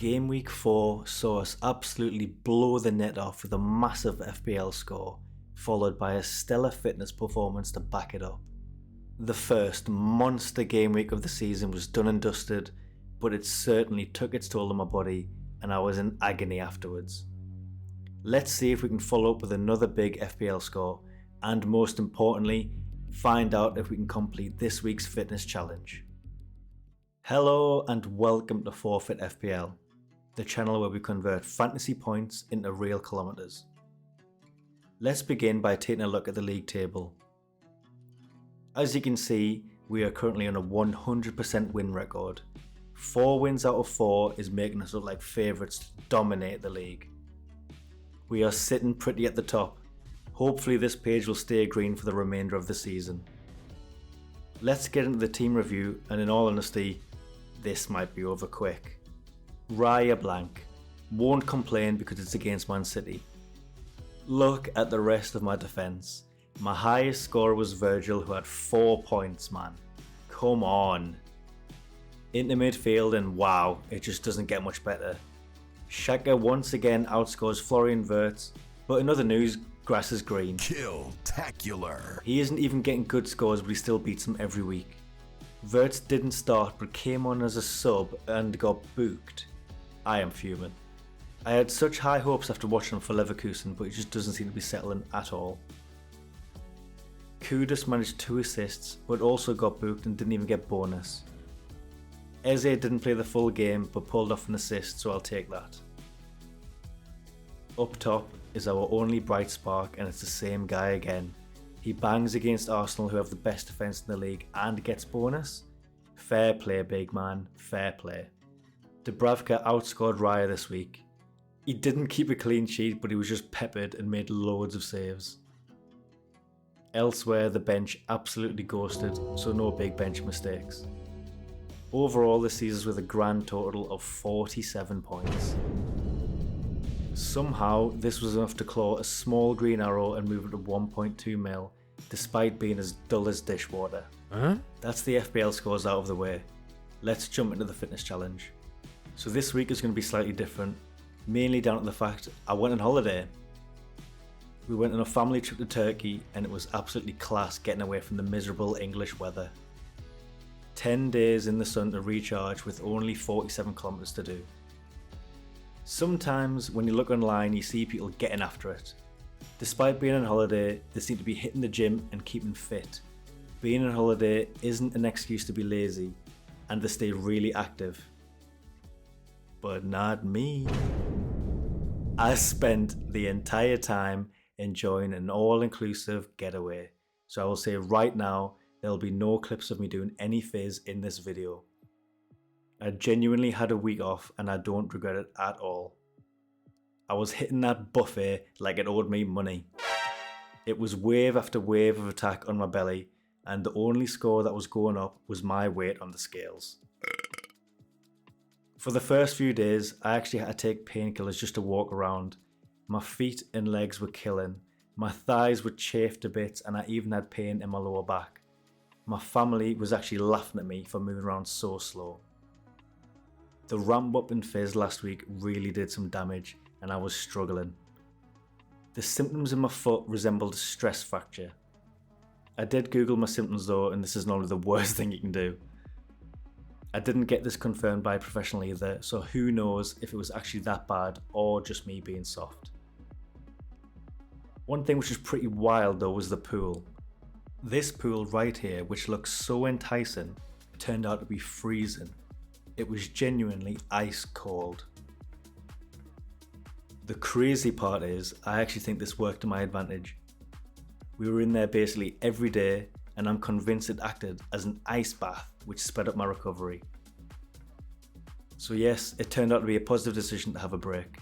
Game week 4 saw us absolutely blow the net off with a massive FPL score, followed by a stellar fitness performance to back it up. The first monster game week of the season was done and dusted, but it certainly took its toll on my body and I was in agony afterwards. Let's see if we can follow up with another big FPL score, and most importantly, find out if we can complete this week's fitness challenge. Hello and welcome to Forfeit FPL, the channel where we convert fantasy points into real kilometers. Let's begin by taking a look at the league table. As you can see, we are currently on a 100% win record. 4 wins out of 4 is making us look like favourites to dominate the league. We are sitting pretty at the top. Hopefully this page will stay green for the remainder of the season. Let's get into the team review, and in all honesty, this might be over quick. Raya blank. Won't complain because it's against Man City. Look at the rest of my defence. My highest scorer was Virgil, who had 4 points, man. Come on. Into midfield, and wow, it just doesn't get much better. Xhaka once again outscores Florian Wirtz, but in other news, grass is green. Kill-tacular. He isn't even getting good scores, but he still beats them every week. Wirtz didn't start but came on as a sub and got booked. I am fuming. I had such high hopes after watching him for Leverkusen, but he just doesn't seem to be settling at all. Kudus managed 2 assists but also got booked and didn't even get bonus. Eze didn't play the full game but pulled off an assist, so I'll take that. Up top is our only bright spark, and it's the same guy again. He bangs against Arsenal, who have the best defence in the league, and gets bonus. Fair play, big man, fair play. Dubravka outscored Raya this week. He didn't keep a clean sheet, but he was just peppered and made loads of saves. Elsewhere, the bench absolutely ghosted, so no big bench mistakes. Overall, this sees us with a grand total of 47 points. Somehow, this was enough to claw a small green arrow and move it to 1.2 mil, despite being as dull as dishwater. That's the FPL scores out of the way. Let's jump into the fitness challenge. So this week is going to be slightly different, mainly down to the fact I went on holiday. We went on a family trip to Turkey, and it was absolutely class getting away from the miserable English weather. 10 days in the sun to recharge with only 47 kilometers to do. Sometimes when you look online, you see people getting after it. Despite being on holiday, they seem to be hitting the gym and keeping fit. Being on holiday isn't an excuse to be lazy, and they stay really active. But not me. I spent the entire time enjoying an all-inclusive getaway, so I will say right now, there will be no clips of me doing any fizz in this video. I genuinely had a week off and I don't regret it at all. I was hitting that buffet like it owed me money. It was wave after wave of attack on my belly, and the only score that was going up was my weight on the scales. For the first few days, I actually had to take painkillers just to walk around. My feet and legs were killing, my thighs were chafed to bits, and I even had pain in my lower back. My family was actually laughing at me for moving around so slow. The ramp up in fizz last week really did some damage, and I was struggling. The symptoms in my foot resembled a stress fracture. I did Google my symptoms though, and this is not the worst thing you can do. I didn't get this confirmed by a professional either, so who knows if it was actually that bad or just me being soft. One thing which was pretty wild though was the pool. This pool right here, which looks so enticing, turned out to be freezing. It was genuinely ice cold. The crazy part is, I actually think this worked to my advantage. We were in there basically every day, and I'm convinced it acted as an ice bath, which sped up my recovery. So yes, it turned out to be a positive decision to have a break.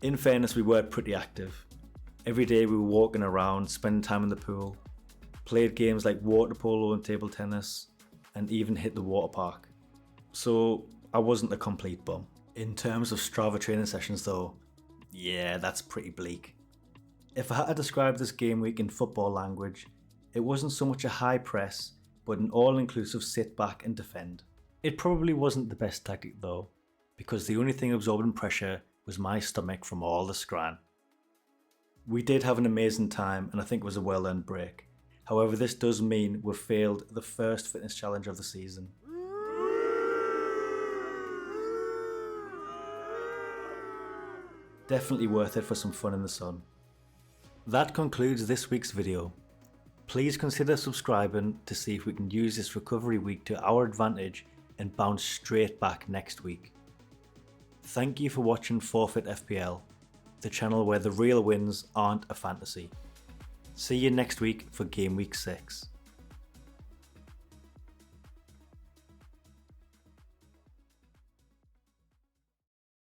In fairness, we were pretty active. Every day we were walking around, spending time in the pool, played games like water polo and table tennis, and even hit the water park. So I wasn't a complete bum. In terms of Strava training sessions though, yeah, that's pretty bleak. If I had to describe this game week in football language, it wasn't so much a high press, but an all-inclusive sit back and defend. It probably wasn't the best tactic though. because the only thing absorbing pressure was my stomach from all the scran. We did have an amazing time and I think it was a well earned break. However, this does mean we've failed the first fitness challenge of the season. Definitely worth it for some fun in the sun. That concludes this week's video. Please consider subscribing to see if we can use this recovery week to our advantage and bounce straight back next week. Thank you for watching Forfeit FPL, the channel where the real wins aren't a fantasy. See you next week for Game Week 6.